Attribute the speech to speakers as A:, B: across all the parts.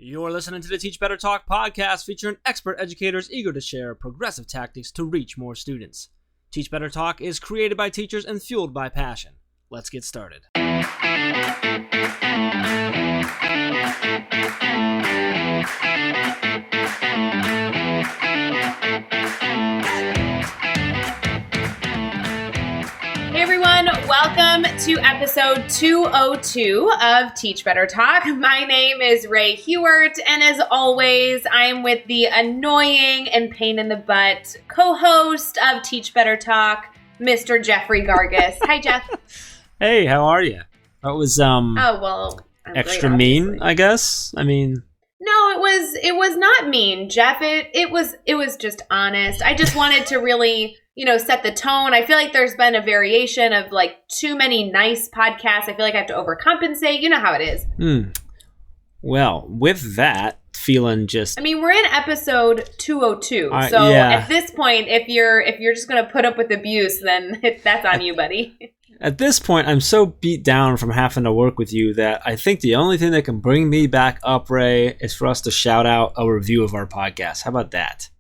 A: You're listening to the Teach Better Talk podcast featuring expert educators eager to share progressive tactics to reach more students. Teach Better Talk is created by teachers and fueled by passion. Let's get started.
B: Hey everyone, welcome to episode 202 of Teach Better Talk. My name is Ray Hewart, and as always, I'm with the annoying and pain in the butt co-host of Teach Better Talk, Mr. Jeffrey Gargis. Hi, Jeff.
A: Hey, how are you? That was
B: I'm
A: extra
B: great,
A: mean, I guess. I mean,
B: no, it was not mean, Jeff. It was just honest. I just wanted to really, set the tone. I feel like there's been a variation of like too many nice podcasts. I feel like I have to overcompensate. You know how it is.
A: Well, with that feeling
B: we're in episode 202. At this point, if you're just going to put up with abuse, then that's on you, buddy.
A: At this point, I'm so beat down from having to work with you that I think the only thing that can bring me back up, Ray, is for us to shout out a review of our podcast. How about that?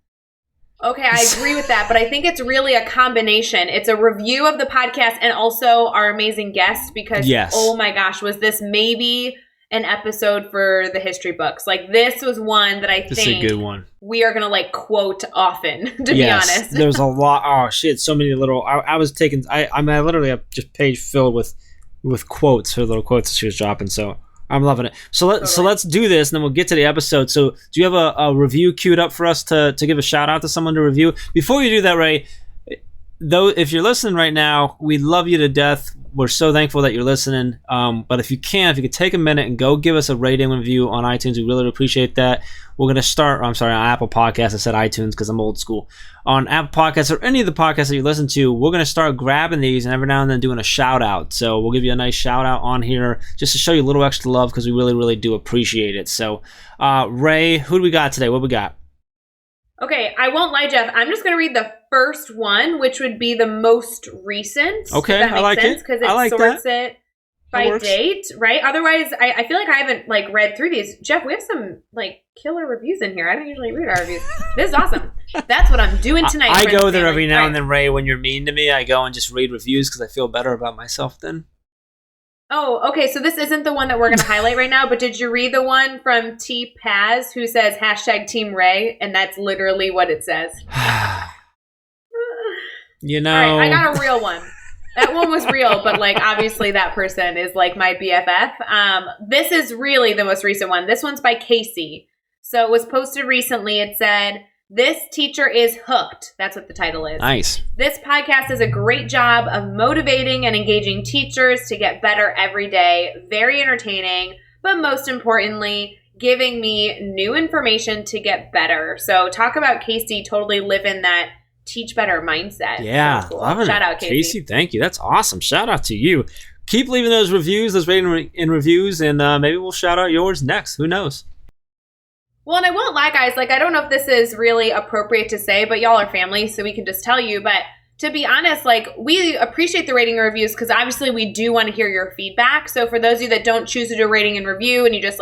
B: Okay, I agree with that, but I think it's really a combination. It's a review of the podcast and also our amazing guest because, Oh my gosh, was this maybe an episode for the history books? Like, this was one that I think
A: is a good one.
B: We are going to quote often, to be honest.
A: There's a lot. Oh shit, so many little. I literally have just page filled with quotes, her little quotes that she was dropping. So I'm loving it. So let's do this, and then we'll get to the episode. So do you have a review queued up for us to give a shout out to someone to review? Before you do that, Ray, though, if you're listening right now, we love you to death. We're so thankful that you're listening. But if you could take a minute and go give us a rating and review on iTunes, we really appreciate that. We're going to start, on Apple Podcasts. I said iTunes because I'm old school. On Apple Podcasts or any of the podcasts that you listen to, we're going to start grabbing these and every now and then doing a shout out. So we'll give you a nice shout out on here just to show you a little extra love because we really, really do appreciate it. So, Ray, who do we got today? What we got?
B: Okay, I won't lie, Jeff. I'm just going to read the first one, which would be the most recent.
A: Okay,
B: that makes
A: I like
B: sense,
A: it.
B: Because it sorts it by date, right? Otherwise, I feel like I haven't read through these. Jeff, we have some killer reviews in here. I don't usually read our reviews. This is awesome. That's what I'm doing tonight.
A: I go there every now and then, Ray. When you're mean to me, I go and just read reviews because I feel better about myself then.
B: Oh, okay. So this isn't the one that we're going to highlight right now, but did you read the one from T. Paz who says #Team Ray? And that's literally what it says. All right, I got a real one. That one was real, but obviously that person is my BFF. This is really the most recent one. This one's by Casey. So it was posted recently. It said, "This teacher is hooked." That's what the title is.
A: Nice.
B: "This podcast does a great job of motivating and engaging teachers to get better every day. Very entertaining, but most importantly, giving me new information to get better." So talk about Casey totally living that teach better mindset.
A: Yeah,
B: cool.
A: loving
B: Shout
A: it.
B: out,
A: Casey. Thank you. That's awesome. Shout out to you. Keep leaving those reviews, those rating and reviews, and maybe we'll shout out yours next. Who knows?
B: Well, and I won't lie, guys. I don't know if this is really appropriate to say, but y'all are family, so we can just tell you. But to be honest, we appreciate the rating and reviews because obviously we do want to hear your feedback. So for those of you that don't choose to do a rating and review and you just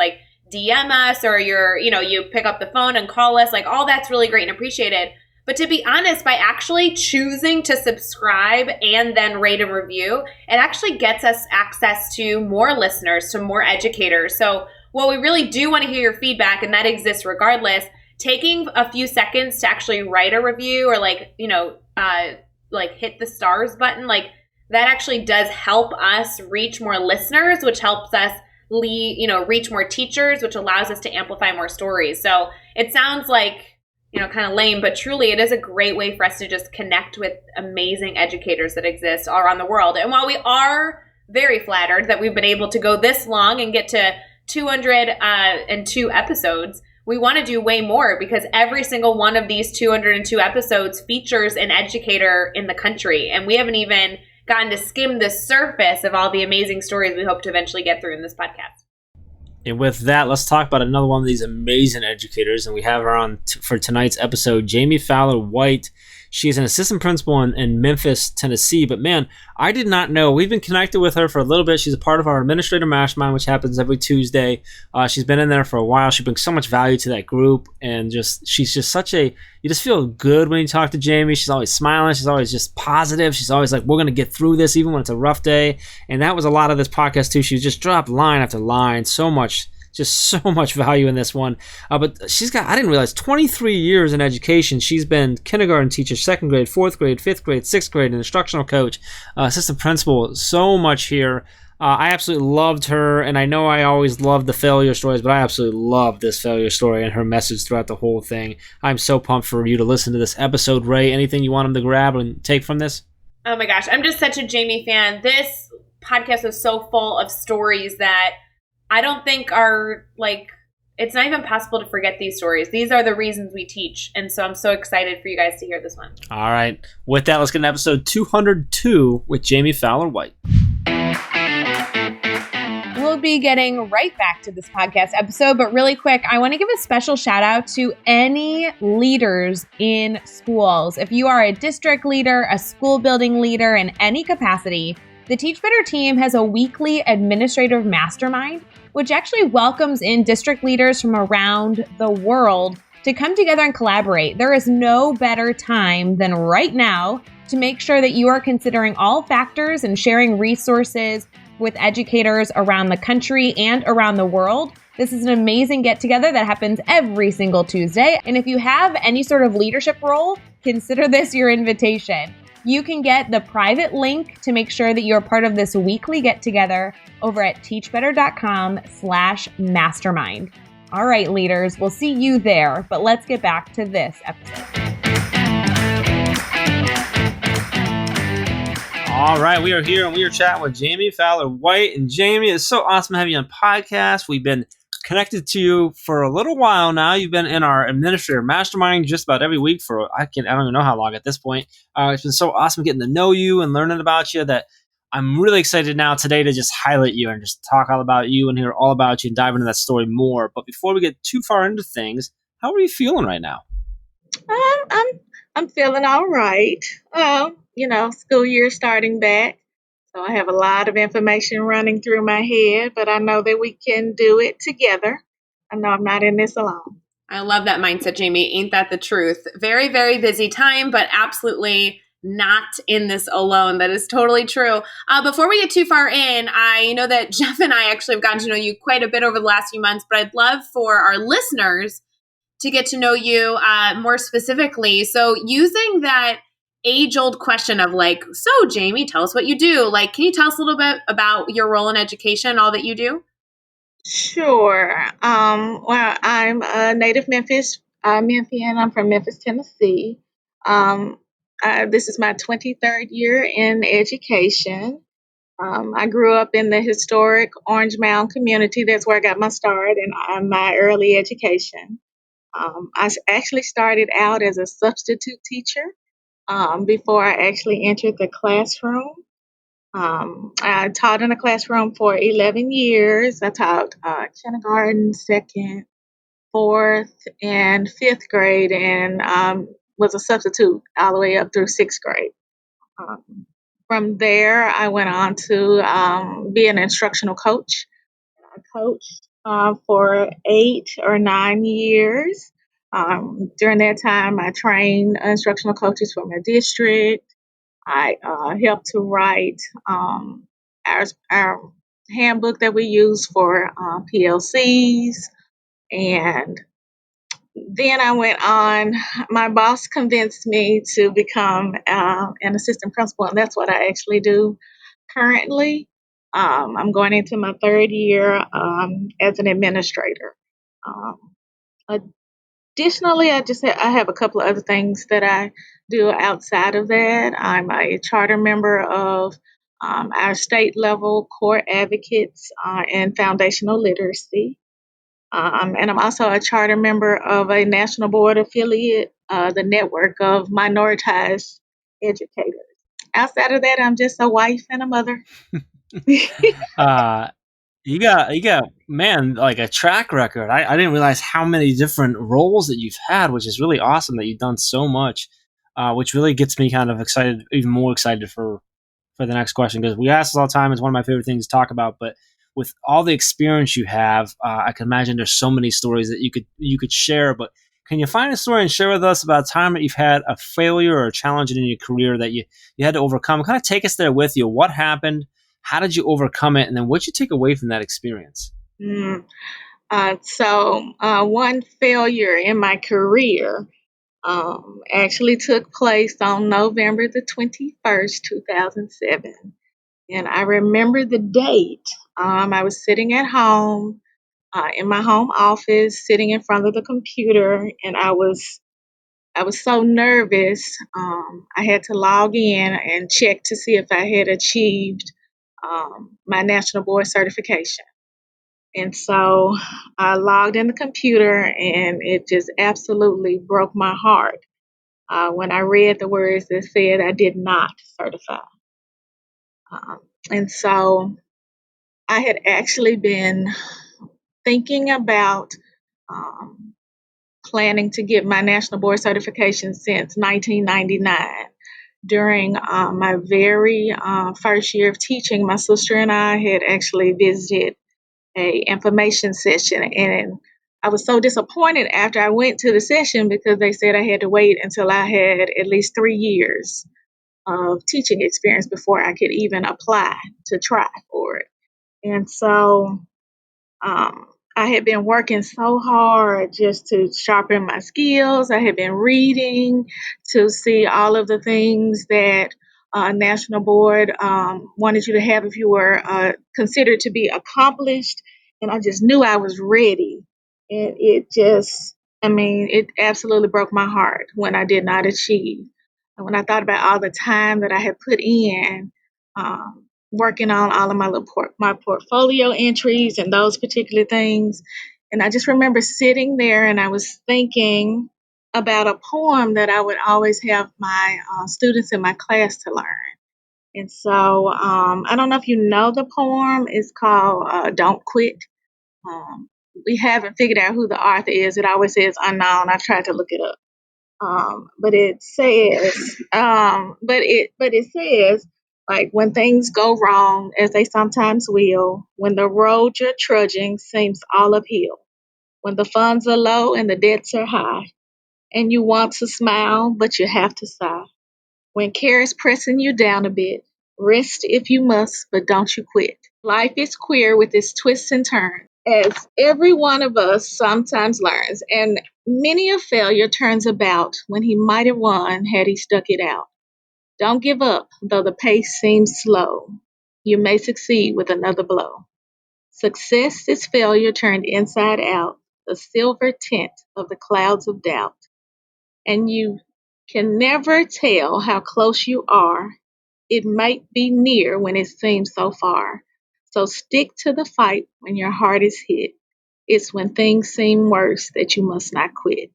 B: DM us or you pick up the phone and call us, all that's really great and appreciated. But to be honest, by actually choosing to subscribe and then rate and review, it actually gets us access to more listeners, to more educators. So while we really do want to hear your feedback, and that exists regardless, taking a few seconds to actually write a review or hit the stars button, that actually does help us reach more listeners, which helps us reach more teachers, which allows us to amplify more stories. So it sounds kind of lame, but truly it is a great way for us to just connect with amazing educators that exist all around the world. And while we are very flattered that we've been able to go this long and get to 202 episodes, we want to do way more because every single one of these 202 episodes features an educator in the country. And we haven't even gotten to skim the surface of all the amazing stories we hope to eventually get through in this podcast.
A: And with that, let's talk about another one of these amazing educators. And we have her on for tonight's episode, Jami Fowler-White. She's an assistant principal in Memphis, Tennessee. But man, I did not know. We've been connected with her for a little bit. She's a part of our administrator mastermind, which happens every Tuesday. She's been in there for a while. She brings so much value to that group, and she's just such a. You just feel good when you talk to Jami. She's always smiling. She's always just positive. She's always like, we're gonna get through this, even when it's a rough day. And that was a lot of this podcast too. She just dropped line after line. So much value in this one. But she's got, I didn't realize, 23 years in education. She's been kindergarten teacher, second grade, fourth grade, fifth grade, sixth grade, an instructional coach, assistant principal, so much here. I absolutely loved her, and I know I always loved the failure stories, but I absolutely loved this failure story and her message throughout the whole thing. I'm so pumped for you to listen to this episode. Ray, anything you want them to grab and take from this?
B: Oh my gosh, I'm just such a Jami fan. This podcast is so full of stories that I don't think are it's not even possible to forget these stories. These are the reasons we teach. And so I'm so excited for you guys to hear this one.
A: All right. With that, let's get into episode 202 with Jami Fowler-White.
B: We'll be getting right back to this podcast episode, but really quick, I want to give a special shout out to any leaders in schools. If you are a district leader, a school building leader in any capacity, the Teach Better team has a weekly administrative mastermind, which actually welcomes in district leaders from around the world to come together and collaborate. There is no better time than right now to make sure that you are considering all factors and sharing resources with educators around the country and around the world. This is an amazing get-together that happens every single Tuesday. And if you have any sort of leadership role, consider this your invitation. You can get the private link to make sure that you're part of this weekly get-together over at teachbetter.com/mastermind. All right, leaders, we'll see you there, but let's get back to this episode.
A: All right, we are here and we are chatting with Jami Fowler-White. And Jami, it's so awesome to have you on podcast. We've been connected to you for a little while now. You've been in our administrator mastermind just about every week for I don't even know how long at this point. It's been so awesome getting to know you and learning about you that I'm really excited now today to just highlight you and just talk all about you and hear all about you and dive into that story more. But before we get too far into things, how are you feeling right now?
C: I'm feeling all right. School year starting back. So I have a lot of information running through my head, but I know that we can do it together. I know I'm not in this alone.
B: I love that mindset, Jami. Ain't that the truth? Very, very busy time, but absolutely not in this alone. That is totally true. Before we get too far in, I know that Jeff and I actually have gotten to know you quite a bit over the last few months, but I'd love for our listeners to get to know you more specifically. So using that age-old question of so Jami, tell us what you do. Can you tell us a little bit about your role in education, all that you do?
C: Sure. Well, I'm a native Memphian. I'm from Memphis, Tennessee. This is my 23rd year in education. I grew up in the historic Orange Mound community. That's where I got my start in my early education. I actually started out as a substitute teacher before I actually entered the classroom. I taught in a classroom for 11 years. I taught kindergarten, second, fourth, and fifth grade, and was a substitute all the way up through sixth grade. From there, I went on to be an instructional coach. I coached for 8 or 9 years. During that time, I trained instructional coaches for my district. I helped to write our handbook that we use for PLCs. And then I went on. My boss convinced me to become an assistant principal, and that's what I actually do currently. I'm going into my third year as an administrator. Additionally, I have a couple of other things that I do outside of that. I'm a charter member of our state level core advocates in foundational literacy. And I'm also a charter member of a national board affiliate, the network of minoritized educators. Outside of that, I'm just a wife and a mother.
A: You got, man, like a track record. I didn't realize how many different roles that you've had, which is really awesome that you've done so much. which really gets me kind of excited, even more excited for the next question, because we ask this all the time. It's one of my favorite things to talk about. But with all the experience you have, I can imagine there's so many stories that you could share. But can you find a story and share with us about a time that you've had a failure or a challenge in your career that you had to overcome? Kind of take us there with you. What happened? How did you overcome it? And then what did you take away from that experience?
C: One failure in my career actually took place on November the 21st, 2007. And I remember the date. I was sitting at home in my home office, sitting in front of the computer, and I was so nervous. I had to log in and check to see if I had achieved my national board certification. And so I logged in the computer, and it just absolutely broke my heart when I read the words that said I did not certify. And so I had actually been thinking about um, planning to get my national board certification since 1999. During my very first year of teaching, my sister and I had actually visited a information session, and I was so disappointed after I went to the session because they said I had to wait until I had at least 3 years of teaching experience before I could even apply to try for it. And so um, I had been working so hard just to sharpen my skills. I had been reading to see all of the things that National Board wanted you to have if you were considered to be accomplished. And I just knew I was ready. And it absolutely broke my heart when I did not achieve. And when I thought about all the time that I had put in, working on all of my portfolio entries and those particular things. And I just remember sitting there and I was thinking about a poem that I would always have my students in my class to learn. And so I don't know if you know the poem. It's called Don't Quit. Um, we haven't figured out who the author is. It always says unknown. I've tried to look it up. But it says, like, when things go wrong, as they sometimes will, when the road you're trudging seems all uphill, when the funds are low and the debts are high, and you want to smile, but you have to sigh. When care is pressing you down a bit, rest if you must, but don't you quit. Life is queer with its twists and turns, as every one of us sometimes learns, and many a failure turns about when he might have won had he stuck it out. Don't give up, though the pace seems slow. You may succeed with another blow. Success is failure turned inside out, the silver tint of the clouds of doubt. And you can never tell how close you are. It might be near when it seems so far. So stick to the fight when your heart is hit. It's when things seem worse that you must not quit.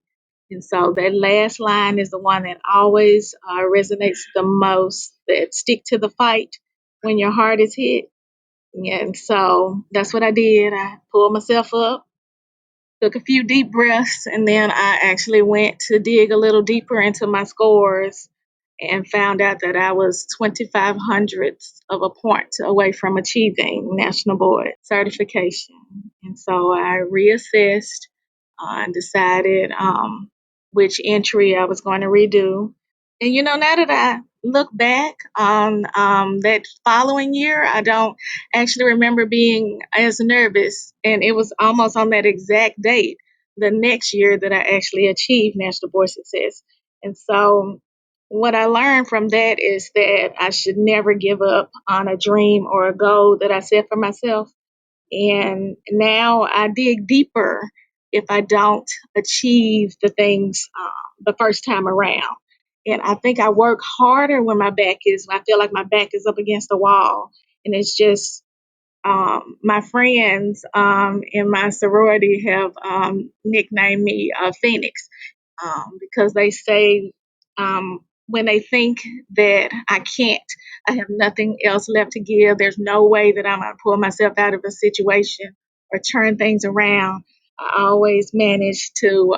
C: And so that last line is the one that always resonates the most, that stick to the fight when your heart is hit. And so that's what I did. I pulled myself up, took a few deep breaths, and then I actually went to dig a little deeper into my scores and found out that I was 25 hundredths of a point away from achieving national board certification. And so I reassessed and decided which entry I was going to redo. And now that I look back on that following year, I don't actually remember being as nervous. And it was almost on that exact date, the next year, that I actually achieved national board success. And so what I learned from that is that I should never give up on a dream or a goal that I set for myself. And now I dig deeper if I don't achieve the things the first time around. And I think I work harder when I feel like my back is up against the wall. And it's just my friends in my sorority have nicknamed me Phoenix because they say when they think that I have nothing else left to give, there's no way that I'm going to pull myself out of a situation or turn things around. I always manage to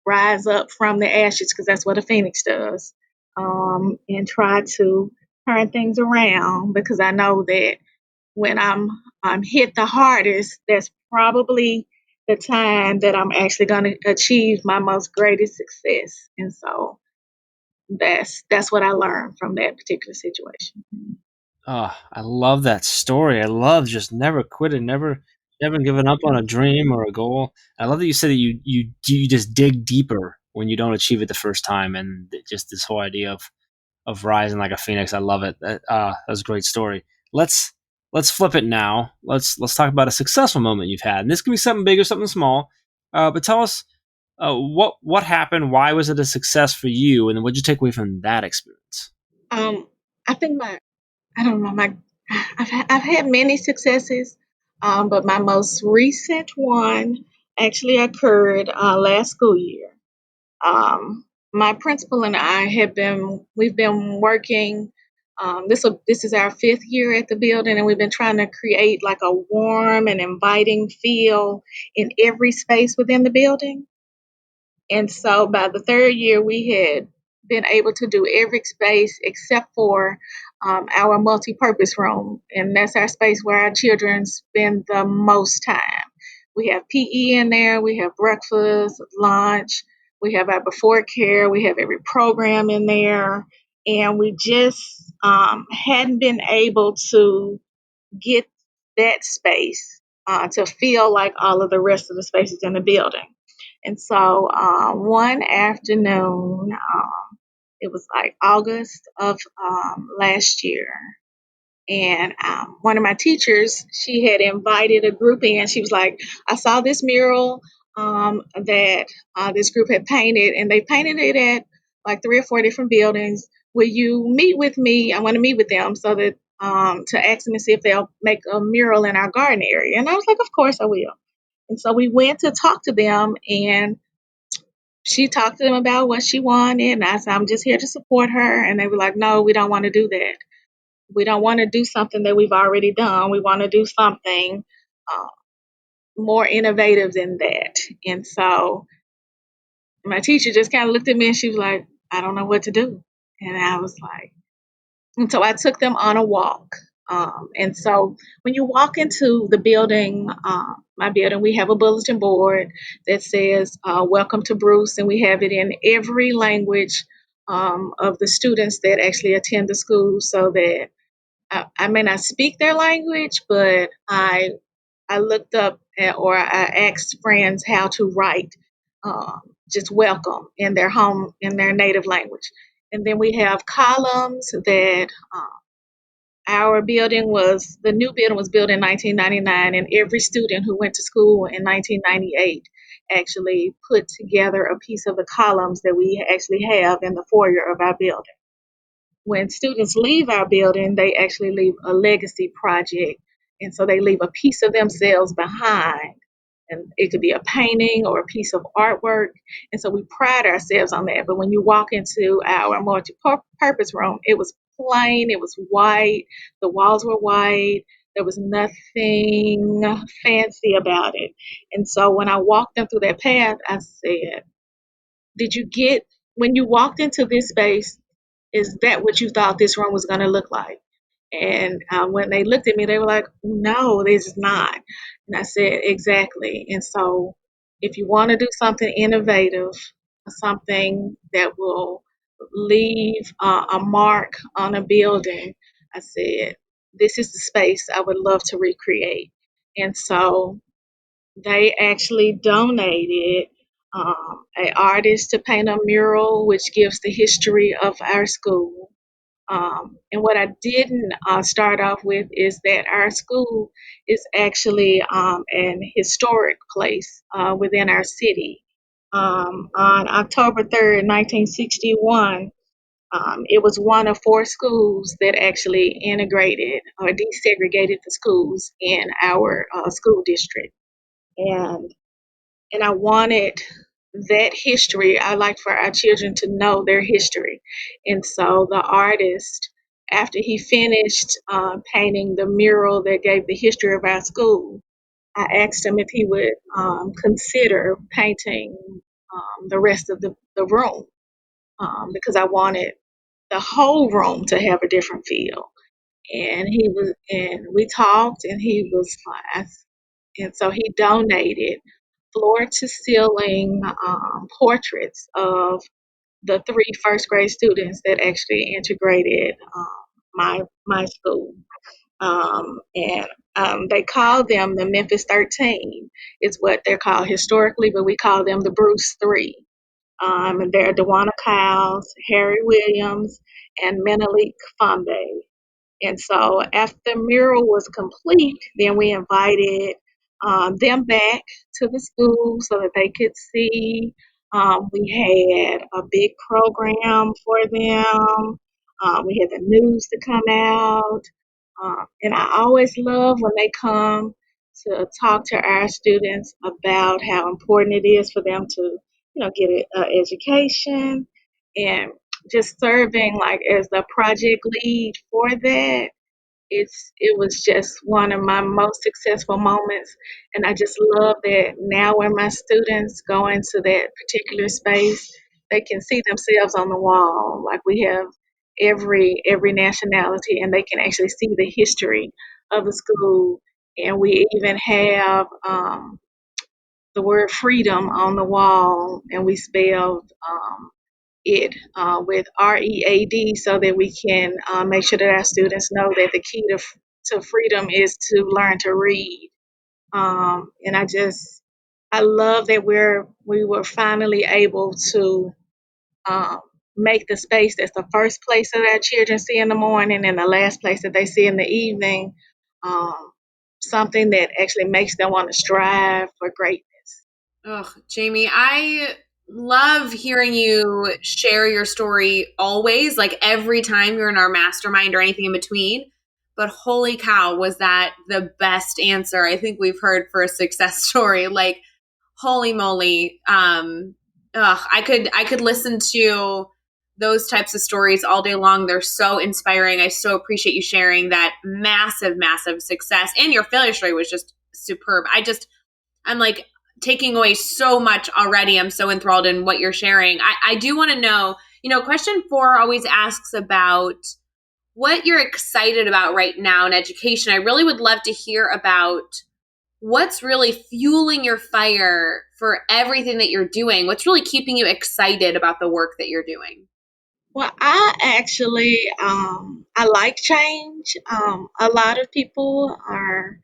C: rise up from the ashes, because that's what a phoenix does, and try to turn things around, because I know that when I'm hit the hardest, that's probably the time that I'm actually going to achieve my most greatest success. And so that's what I learned from that particular situation.
A: Oh, I love that story. I love just never quitting, never giving up on a dream or a goal. I love that you said that you just dig deeper when you don't achieve it the first time, and just this whole idea of rising like a phoenix. I love it. That's a great story. Let's let's flip it now. Let's talk about a successful moment you've had, and this can be something big or something small. But tell us what happened. Why was it a success for you, and then what did you take away from that experience?
C: Um, I think I don't know, I've had many successes, but my most recent one actually occurred last school year. My principal and I we've been working. This is our fifth year at the building, and we've been trying to create like a warm and inviting feel in every space within the building. And so by the third year, we had been able to do every space except for our multi-purpose room, and that's our space where our children spend the most time. We have PE in there, we have breakfast, lunch, we have our before care, we have every program in there, and we just hadn't been able to get that space to feel like all of the rest of the spaces in the building. And so one afternoon, it was like August of last year, and one of my teachers, she had invited a group in. She was like, I saw this mural that this group had painted, and they painted it at like 3 or 4 different buildings. Will you meet with me? I want to meet with them so that to ask them and see if they'll make a mural in our garden area. And I was like, of course I will. And so we went to talk to them, and she talked to them about what she wanted. And I said, I'm just here to support her. And they were like, no, we don't want to do that. We don't want to do something that we've already done. We want to do something uh, more innovative than that. And so my teacher just kind of looked at me and she was like, I don't know what to do. And I was like, and so I took them on a walk. And so when you walk into the building, my building, we have a bulletin board that says, Welcome to Bruce, and we have it in every language of the students that actually attend the school, so that I may not speak their language, but I looked up or I asked friends how to write just welcome in their home, in their native language. And then we have columns that the new building was built in 1999, and every student who went to school in 1998 actually put together a piece of the columns that we actually have in the foyer of our building. When students leave our building, they actually leave a legacy project. And so they leave a piece of themselves behind. And it could be a painting or a piece of artwork. And so we pride ourselves on that. But when you walk into our multi-purpose room, it was plain, it was white, the walls were white, there was nothing fancy about it. And so when I walked them through that path, I said, Did you get, when you walked into this space, is that what you thought this room was going to look like? And when they looked at me, they were like, no, this is not. And I said, exactly. And so if you want to do something innovative, something that will leave a mark on a building, I said, this is the space I would love to recreate. And so they actually donated an artist to paint a mural, which gives the history of our school. And what I didn't start off with is that our school is actually an historic place within our city. On October 3rd, 1961, it was one of 4 schools that actually integrated or desegregated the schools in our school district. And I wanted that history. I like for our children to know their history. And so the artist, after he finished painting the mural that gave the history of our school, I asked him if he would consider painting the rest of the room, because I wanted the whole room to have a different feel. And we talked, and he was like, and so he donated floor to ceiling portraits of the three first grade students that actually integrated my school. And they call them the Memphis 13. It's what they're called historically, but we call them the Bruce Three. And they're Dewana Kyles, Harry Williams, and Menelik Fambe. And so after the mural was complete, then we invited them back to the school so that they could see. We had a big program for them. We had the news to come out. And I always love when they come to talk to our students about how important it is for them to, get an education, and just serving like as the project lead for that. It was just one of my most successful moments, and I just love that now when my students go into that particular space, they can see themselves on the wall. Like we have every nationality, and they can actually see the history of the school, and we even have the word freedom on the wall, and we spelled it with READ so that we can make sure that our students know that the key to freedom is to learn to read. And I love that we were finally able to um, make the space that's the first place that our children see in the morning and the last place that they see in the evening, um, something that actually makes them want to strive for greatness.
B: Oh, Jami, I love hearing you share your story always, like every time you're in our mastermind or anything in between. But holy cow, was that the best answer I think we've heard for a success story? Like, holy moly. I could listen to those types of stories all day long. They're so inspiring. I so appreciate you sharing that massive, massive success. And your failure story was just superb. I'm like taking away so much already. I'm so enthralled in what you're sharing. I do want to know, question 4 always asks about what you're excited about right now in education. I really would love to hear about what's really fueling your fire for everything that you're doing. What's really keeping you excited about the work that you're doing?
C: Well, I actually I like change. A lot of people are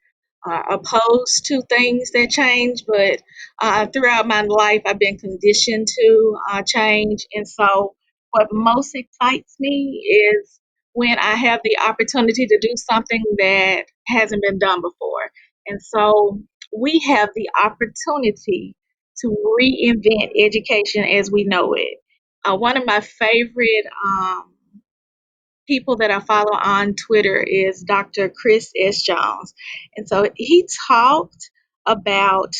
C: opposed to things that change, but throughout my life, I've been conditioned to change. And so, what most excites me is when I have the opportunity to do something that hasn't been done before. And so, we have the opportunity to reinvent education as we know it. One of my favorite people that I follow on Twitter is Dr. Chris S. Jones. And so he talked about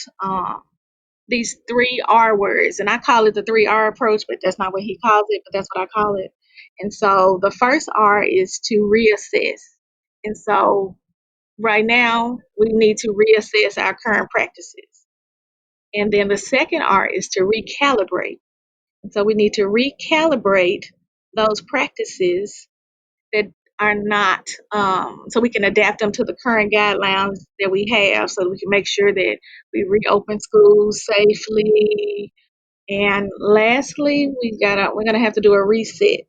C: these 3R words, and I call it the 3R approach, but that's not what he calls it, but that's what I call it. And so the first R is to reassess. And so right now, we need to reassess our current practices. And then the second R is to recalibrate. And so we need to recalibrate those practices that are not, so we can adapt them to the current guidelines that we have so that we can make sure that we reopen schools safely. And lastly, we're gonna have to do a reset.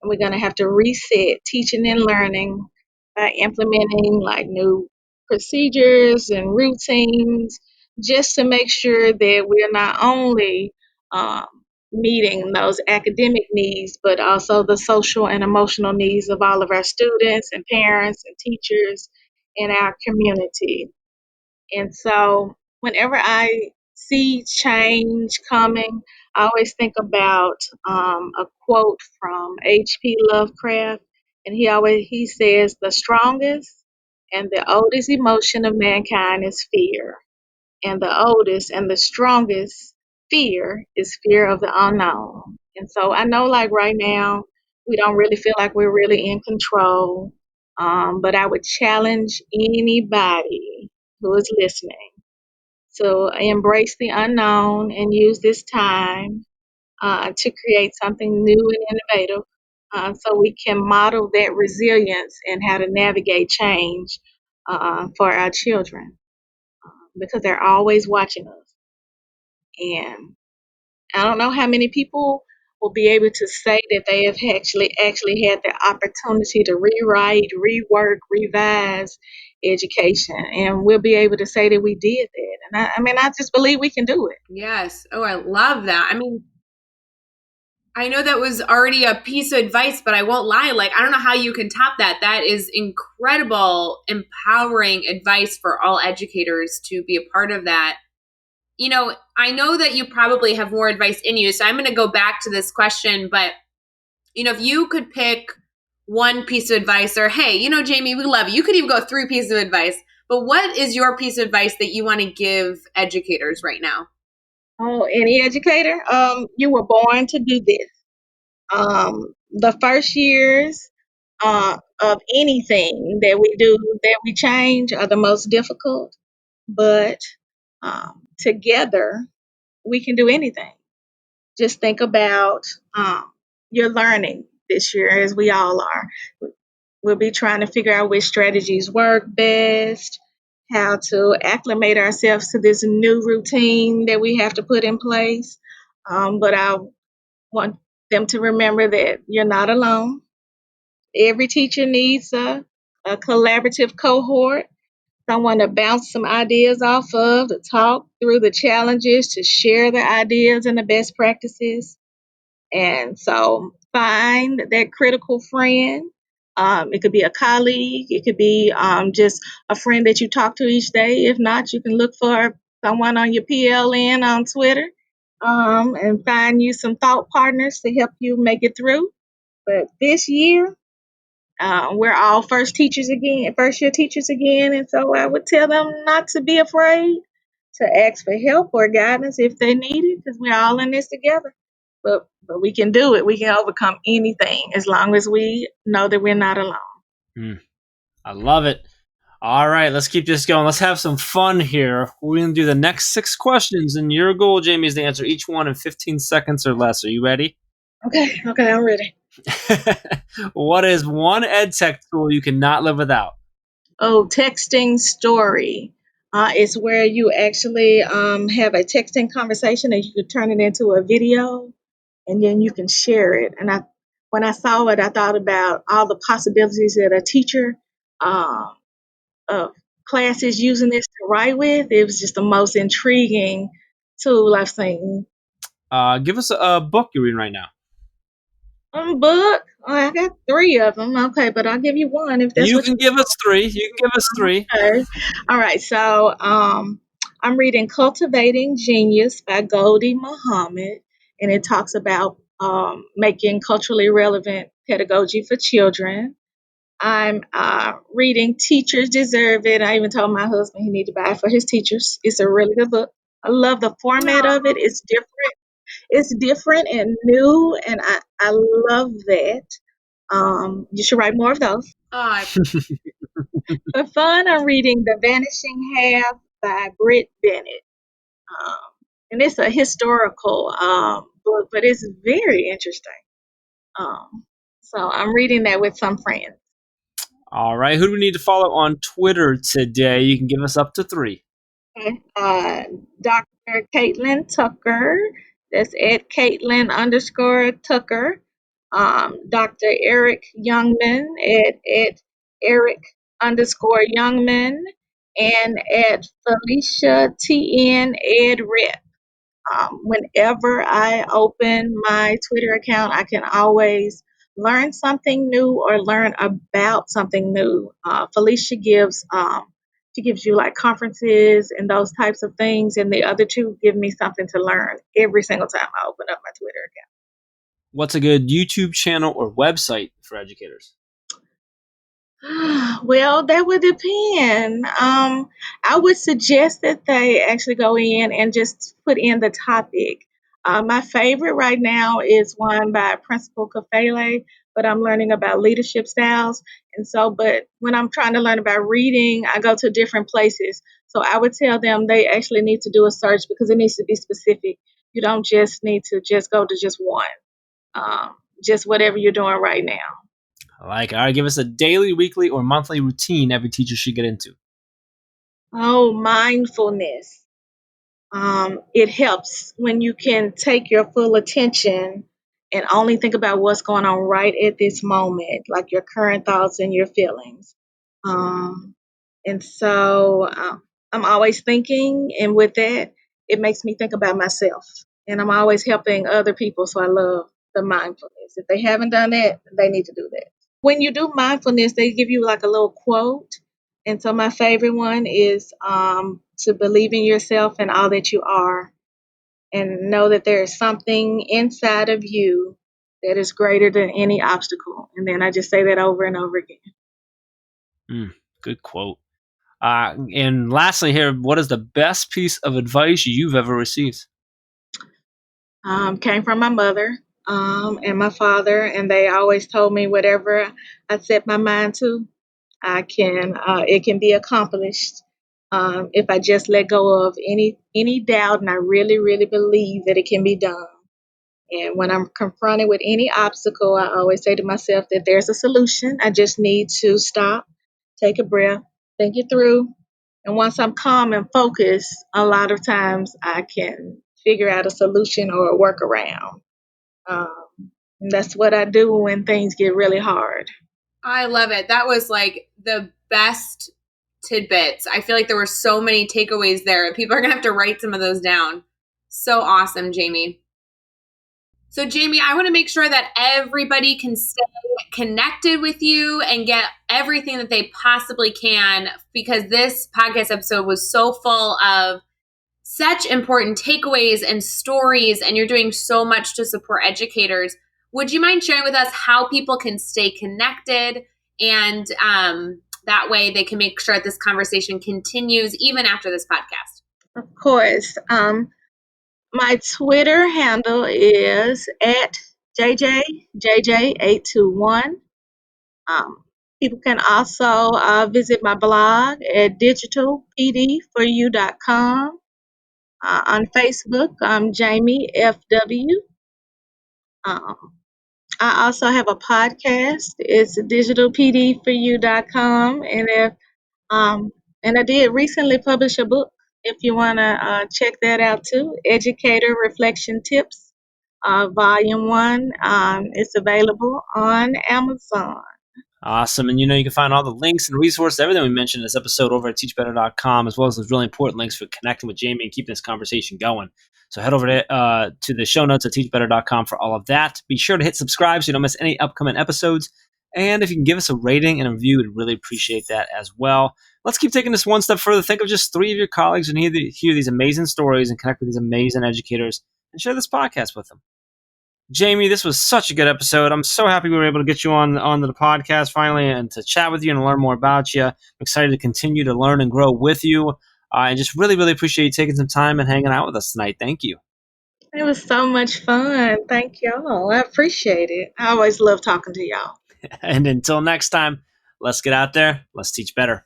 C: And we're going to have to reset teaching and learning by implementing like new procedures and routines just to make sure that we're not only um, meeting those academic needs, but also the social and emotional needs of all of our students and parents and teachers in our community. And so whenever I see change coming, I always think about a quote from H.P. Lovecraft, and he says, "The strongest and the oldest emotion of mankind is fear, and the oldest and the strongest fear is fear of the unknown." And so I know, like right now, we don't really feel like we're really in control, but I would challenge anybody who is listening to embrace the unknown and use this time to create something new and innovative so we can model that resilience and how to navigate change for our children because they're always watching us. And I don't know how many people will be able to say that they have actually had the opportunity to rewrite, rework, revise education, and we'll be able to say that we did that. And I mean, I just believe we can do it.
B: Yes. Oh, I love that. I mean, I know that was already a piece of advice, but I won't lie. Like, I don't know how you can top that. That is incredible, empowering advice for all educators to be a part of that. You know, I know that you probably have more advice in you, so I'm going to go back to this question. But, you know, if you could pick one piece of advice, or hey, you know, Jami, we love you. You could even go three pieces of advice. But what is your piece of advice that you want to give educators right now?
C: Oh, any educator, you were born to do this. The first years of anything that we do, that we change, are the most difficult, but together we can do anything. Just think about your learning this year, as we all are. We'll be trying to figure out which strategies work best, how to acclimate ourselves to this new routine that we have to put in place. But I want them to remember that you're not alone. Every teacher needs a collaborative cohort, someone to bounce some ideas off of, to talk through the challenges, to share the ideas and the best practices. And so find that critical friend. It could be a colleague, it could be just a friend that you talk to each day. If not, you can look for someone on your PLN on Twitter and find you some thought partners to help you make it through. But this year, we're all first year teachers again. And so I would tell them not to be afraid to ask for help or guidance if they need it, because we're all in this together. But we can do it. We can overcome anything as long as we know that we're not alone.
A: I love it. All right, let's keep this going. Let's have some fun here. We're going to do the next 6 questions, and your goal, Jami, is to answer each one in 15 seconds or less. Are you ready?
C: Okay, I'm ready.
A: What is one ed tech tool you cannot live without?
C: Oh, texting story. It's where you actually have a texting conversation and you can turn it into a video and then you can share it. And when I saw it, I thought about all the possibilities that a teacher of classes using this to write with. It was just the most intriguing tool I've seen.
A: Give us a book you're reading right now.
C: Book. Oh, I got 3 of them. Okay, but I'll give you one if that's
A: You
C: what
A: can
C: you
A: give us 3. You can give us 3.
C: Okay. All right. So I'm reading Cultivating Genius by Goldie Muhammad, and it talks about making culturally relevant pedagogy for children. I'm reading Teachers Deserve It. I even told my husband he needed to buy it for his teachers. It's a really good book. I love the format of it. It's different. It's different and new, and I love that. You should write more of those.
B: Oh,
C: For fun, I'm reading The Vanishing Half by Britt Bennett. Um, and it's a historical book, but it's very interesting. So I'm reading that with some friends.
A: All right. Who do we need to follow on Twitter today? You can give us up to 3.
C: Okay. Dr. Caitlin Tucker. That's at Caitlin_Tucker. Dr. Eric Youngman at Eric_Youngman. And at Felicia TN Ed Rep. Whenever I open my Twitter account, I can always learn something new or learn about something new. Felicia she gives you like conferences and those types of things, and the other two give me something to learn every single time I open up my Twitter
A: What's a good YouTube channel or website for educators?
C: account. Well, that would depend. I would suggest that they actually go in and just put in the topic. My favorite right now is one by Principal Kafele, but I'm learning about leadership styles. And so, but when I'm trying to learn about reading, I go to different places. So I would tell them they actually need to do a search because it needs to be specific. You don't just need to just go to just one, just whatever you're doing right now.
A: I like it. All right, give us a daily, weekly, or monthly routine every teacher should get into.
C: Oh, mindfulness. It helps when you can take your full attention and only think about what's going on right at this moment, like your current thoughts and your feelings. Um, and so I'm always thinking, and with that, it makes me think about myself. And I'm always helping other people, so I love the mindfulness. If they haven't done that, they need to do that. When you do mindfulness, they give you like a little quote. And so my favorite one is to believe in yourself and all that you are, and know that there is something inside of you that is greater than any obstacle. And then I just say that over and over again.
A: Good quote. And lastly, here, what is the best piece of advice you've ever received?
C: Came from my mother and my father, and they always told me whatever I set my mind to, it can be accomplished if I just let go of any doubt, and I really, really believe that it can be done. And when I'm confronted with any obstacle, I always say to myself that there's a solution. I just need to stop, take a breath, think it through. And once I'm calm and focused, a lot of times I can figure out a solution or a workaround. And that's what I do when things get really hard.
B: I love it. That was like the best tidbits. I feel like there were so many takeaways there. People are going to have to write some of those down. So awesome, Jami. So, Jami, I want to make sure that everybody can stay connected with you and get everything that they possibly can, because this podcast episode was so full of such important takeaways and stories, and you're doing so much to support educators. Would you mind sharing with us how people can stay connected, and that way they can make sure that this conversation continues even after this podcast?
C: Of course. My Twitter handle is at JJJJ821. People can also visit my blog at digitalpdforyou.com. On Facebook, I'm Jami FW. Um, I also have a podcast. It's digitalpdforyou.com. Um, and I did recently publish a book. If you want to check that out too, Educator Reflection Tips, Volume 1. It's available on Amazon.
A: Awesome. And you can find all the links and resources, everything we mentioned in this episode over at teachbetter.com, as well as those really important links for connecting with Jami and keeping this conversation going. So head over to the show notes at teachbetter.com for all of that. Be sure to hit subscribe so you don't miss any upcoming episodes. And if you can give us a rating and a review, we'd really appreciate that as well. Let's keep taking this one step further. Think of just 3 of your colleagues and hear these amazing stories and connect with these amazing educators and share this podcast with them. Jami, this was such a good episode. I'm so happy we were able to get you on the podcast finally and to chat with you and learn more about you. I'm excited to continue to learn and grow with you. And just really, really appreciate you taking some time and hanging out with us tonight. Thank you.
C: It was so much fun. Thank y'all. I appreciate it. I always love talking to y'all.
A: And until next time, let's get out there. Let's teach better.